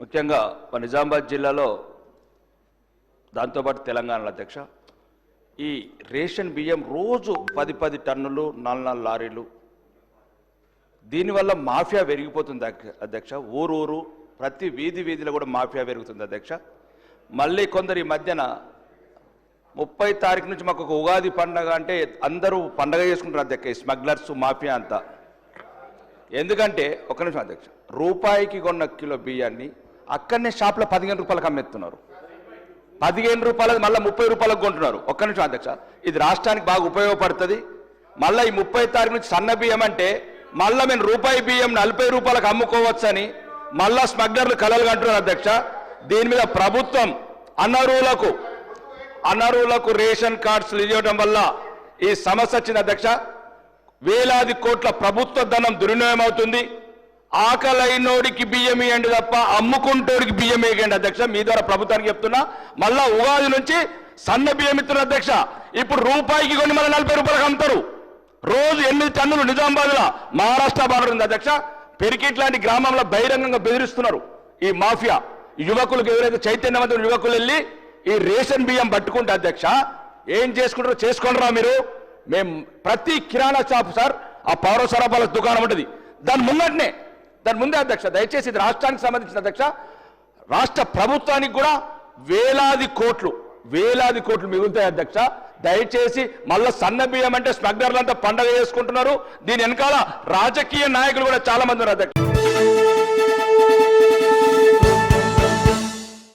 ముఖ్యంగా నిజామాబాద్ జిల్లాలో దాంతోపాటు తెలంగాణలో అధ్యక్ష ఈ రేషన్ బియ్యం రోజు 10 టన్నులు 4 లారీలు దీనివల్ల మాఫియా పెరిగిపోతుంది అధ్యక్ష. ఊరు ప్రతి వీధిలో కూడా మాఫియా పెరుగుతుంది అధ్యక్ష. మళ్ళీ కొందరు ఈ మధ్యన 30 తారీఖు నుంచి మాకు ఒక ఉగాది పండగ అంటే అందరూ పండగ చేసుకుంటారు అధ్యక్ష, స్మగ్లర్స్ మాఫియా అంతా. ఎందుకంటే ఒక్క నిమిషం అధ్యక్ష, రూపాయికి కొన్న కిలో బియ్యాన్ని అక్కడనే షాప్లో 15 రూపాయలకు అమ్మేస్తున్నారు. 15 రూపాయలకు మళ్ళీ 30 రూపాయలకు కొంటున్నారు. ఒక్క నిమిషం అధ్యక్ష, ఇది రాష్ట్రానికి బాగా ఉపయోగపడుతుంది. మళ్ళీ ఈ 30 తారీఖు నుంచి సన్న బియ్యం అంటే మళ్ళీ మేము రూపాయి బియ్యం 40 రూపాయలకు అమ్ముకోవచ్చని మళ్ళా స్మగ్లర్లు కలలు కంటున్నారు అధ్యక్ష. దీని మీద ప్రభుత్వం అనర్హులకు రేషన్ కార్డ్స్ ఇవ్వడం వల్ల ఈ సమస్య వచ్చింది అధ్యక్ష. వేలాది కోట్ల ప్రభుత్వ ధనం దుర్వినియోగం అవుతుంది. ఆకలైనోడికి బియ్యం ఇవ్వండి తప్ప అమ్ముకుంటోడికి బియ్యం వేయండి అధ్యక్ష. మీ ద్వారా ప్రభుత్వానికి చెప్తున్నా. మళ్ళా ఉగాది నుంచి సన్న బియ్యం ఇస్తున్నారు అధ్యక్ష. ఇప్పుడు రూపాయికి కొన్ని మళ్ళీ 40 రూపాయలకు అమ్ముతారు. రోజు 8 టన్నులు నిజామాబాద్లో మహారాష్ట్ర బార్డర్ ఉంది అధ్యక్ష. పెరికిట్ లాంటి గ్రామంలో బహిరంగంగా బెదిరిస్తున్నారు ఈ మాఫియా. యువకులకు ఎవరైతే చైతన్యవంతులు యువకులు వెళ్ళి ఈ రేషన్ బియ్యం పట్టుకుంటే అధ్యక్ష ఏం చేసుకుంటారో చేసుకోండిరా మీరు. మేము ప్రతి కిరాణా షాప్ సార్ ఆ పౌర సరఫరాల దుకాణం ఉంటుంది, దాని ముందే అధ్యక్ష. దయచేసి ఇది రాష్ట్రానికి సంబంధించిన అధ్యక్ష. రాష్ట్ర ప్రభుత్వానికి కూడా వేలాది కోట్లు మిగులుతాయి అధ్యక్ష. దయచేసి మళ్ళా సన్న బియ్యం అంటే స్మగ్లర్లంతా పండగ చేసుకుంటున్నారు. దీని వెనకాల రాజకీయ నాయకులు కూడా చాలా మంది ఉన్నారు అధ్యక్ష.